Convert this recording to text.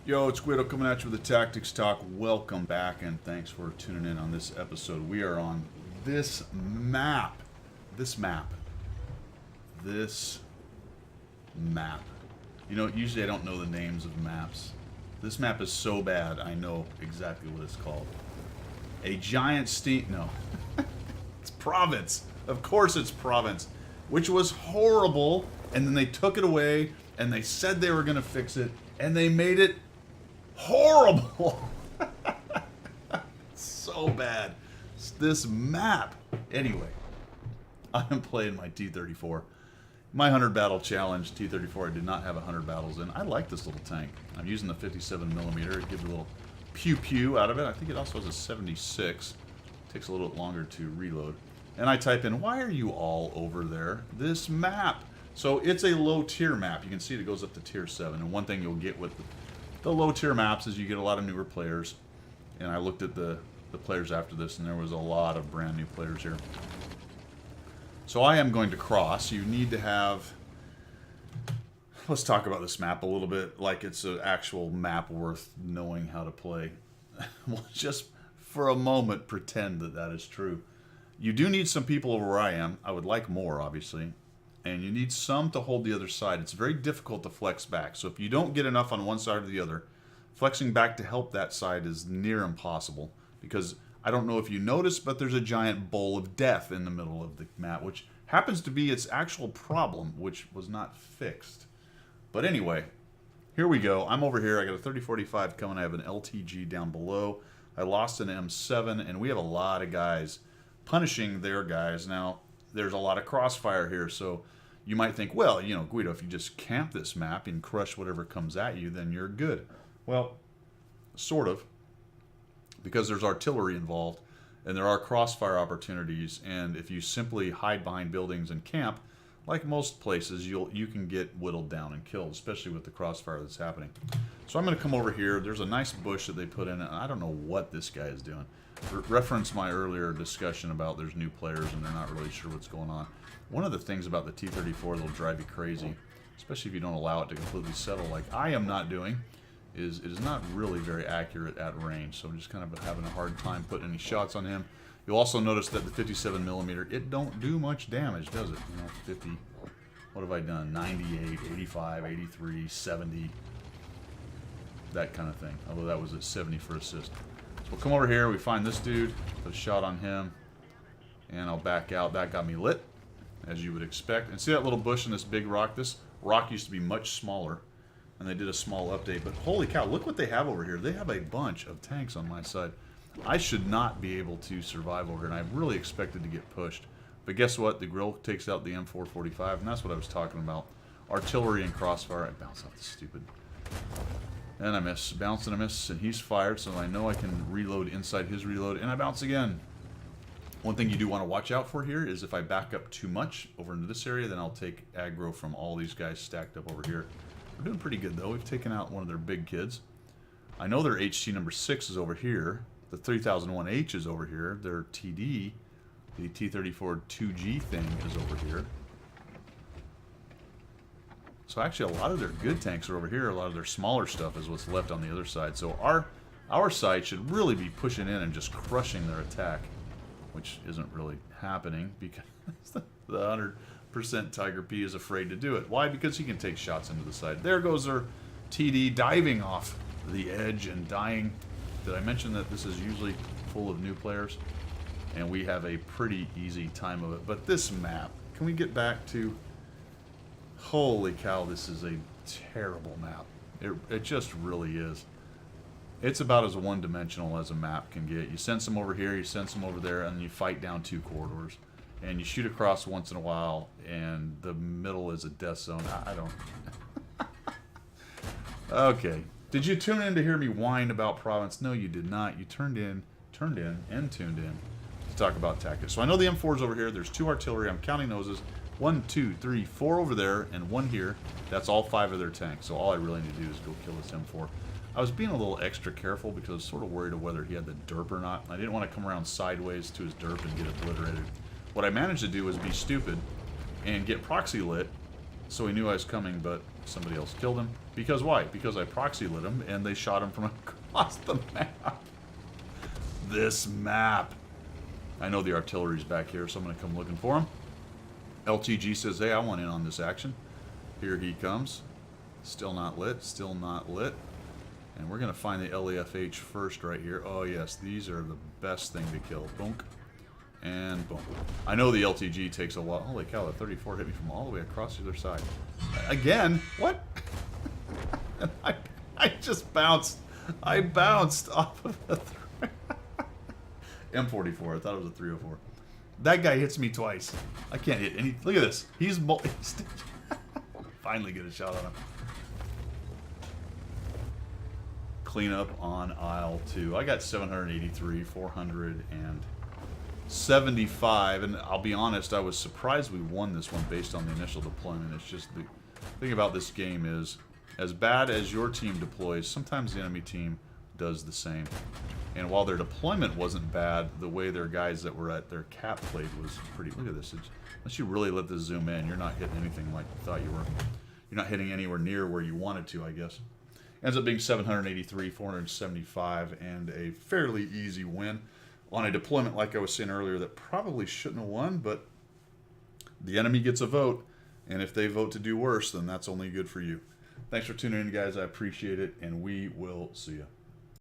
Yo, it's Guido coming at you with the Tactics Talk. Welcome back and thanks for tuning in on this episode. We are on this map. This map. This map. You know, usually I don't know the names of maps. This map is so bad, I know exactly what it's called. A giant steam... No. It's Province. Of course it's Province. Which was horrible, and then they took it away, and they said they were going to fix it, and they made it horrible. So bad. It's this map. Anyway, I'm playing my T-34. My 100 battle challenge, T-34, I did not have 100 battles in. I like this little tank. I'm using the 57 millimeter. It gives a little pew-pew out of it. I think it also has a 76. Takes a little bit longer to reload. And I type in, why are you all over there? This map. So it's a low-tier map. You can see it goes up to Tier 7. And one thing you'll get with the low-tier maps is you get a lot of newer players. And I looked at the players after this, and there was a lot of brand new players here. So I am going to cross. You need to have... Let's talk about this map a little bit like it's an actual map worth knowing how to play. We'll just, for a moment, pretend that that is true. You do need some people over where I am. I would like more, obviously. And you need some to hold the other side. It's very difficult to flex back. So if you don't get enough on one side or the other, flexing back to help that side is near impossible. Because I don't know if you noticed, but there's a giant bowl of death in the middle of the map, which happens to be its actual problem, which was not fixed. But anyway, here we go. I'm over here. I got a 3045 coming. I have an LTG down below. I lost an M7, and we have a lot of guys punishing their guys. Now, there's a lot of crossfire here, so you might think, well, you know, Guido, if you just camp this map and crush whatever comes at you, then you're good. Well, sort of, because there's artillery involved, and there are crossfire opportunities, and if you simply hide behind buildings and camp, like most places, you can get whittled down and killed, especially with the crossfire that's happening. So I'm going to come over here. There's a nice bush that they put in, and I don't know what this guy is doing. Reference my earlier discussion about there's new players and they're not really sure what's going on. One of the things about the T-34 that'll drive you crazy, especially if you don't allow it to completely settle like I am not doing, is it is not really very accurate at range. So I'm just kind of having a hard time putting any shots on him. You'll also notice that the 57 millimeter, it don't do much damage, does it? You know, 50, what have I done? 98, 85, 83, 70, that kind of thing. Although that was at 70 for assist. So we'll come over here, we find this dude, put a shot on him, and I'll back out. That got me lit, as you would expect. And see that little bush and this big rock? This rock used to be much smaller, and they did a small update. But holy cow, look what they have over here. They have a bunch of tanks on my side. I should not be able to survive over here, and I really expected to get pushed. But guess what? The grill takes out the M445, and that's what I was talking about. Artillery and crossfire. I bounce off the stupid. And I miss. Bounce and I miss, and he's fired, so I know I can reload inside his reload, and I bounce again. One thing you do want to watch out for here is if I back up too much over into this area, then I'll take aggro from all these guys stacked up over here. We're doing pretty good, though. We've taken out one of their big kids. I know their HT number 6 is over here. The 3001H is over here. Their TD, the T-34 2G thing, is over here. So actually a lot of their good tanks are over here. A lot of their smaller stuff is what's left on the other side. So our side should really be pushing in and just crushing their attack, which isn't really happening because the 100% Tiger P is afraid to do it. Why? Because he can take shots into the side. There goes their TD diving off the edge and dying. Did I mention that this is usually full of new players? And we have a pretty easy time of it. But this map, can we get back to... Holy cow, this is a terrible map. It just really is. It's about as one-dimensional as a map can get. You send some over here, you send some over there, and you fight down two corridors. And you shoot across once in a while, and the middle is a death zone. I don't... Okay. Did you tune in to hear me whine about Province? No, you did not. You turned in, and tuned in to talk about tactics. So I know the M4's over here. There's 2 artillery. I'm counting those. 1, 2, 3, 4 over there, and 1 here. That's all 5 of their tanks. So all I really need to do is go kill this M4. I was being a little extra careful because I was sort of worried of whether he had the derp or not. I didn't want to come around sideways to his derp and get obliterated. What I managed to do was be stupid and get proxy lit, so he knew I was coming, but Somebody else killed him. Because why? Because I proxy lit him and they shot him from across the map. This map. I know the artillery's back here, so I'm going to come looking for him. LTG says, hey, I want in on this action. Here he comes. Still not lit. Still not lit. And we're going to find the LEFH first right here. Oh, yes. These are the best thing to kill. Bonk. And boom. I know the LTG takes a lot. Holy cow, the 34 hit me from all the way across the other side. Again? What? I just bounced. I bounced off of the M44. I thought it was a 304. That guy hits me twice. I can't hit any. Look at this. He's finally get a shot on him. Clean up on aisle 2. I got 783, 475, and I'll be honest, I was surprised we won this one based on the initial deployment. It's just the thing about this game is, as bad as your team deploys, sometimes the enemy team does the same. And while their deployment wasn't bad, the way their guys that were at their cap played was pretty. Look at this. Unless you really let this zoom in, you're not hitting anything like you thought you were. You're not hitting anywhere near where you wanted to, I guess. Ends up being 783, 475, and a fairly easy win on a deployment, like I was saying earlier, that probably shouldn't have won, but the enemy gets a vote, and if they vote to do worse, then that's only good for you. Thanks for tuning in, guys. I appreciate it, and we will see you.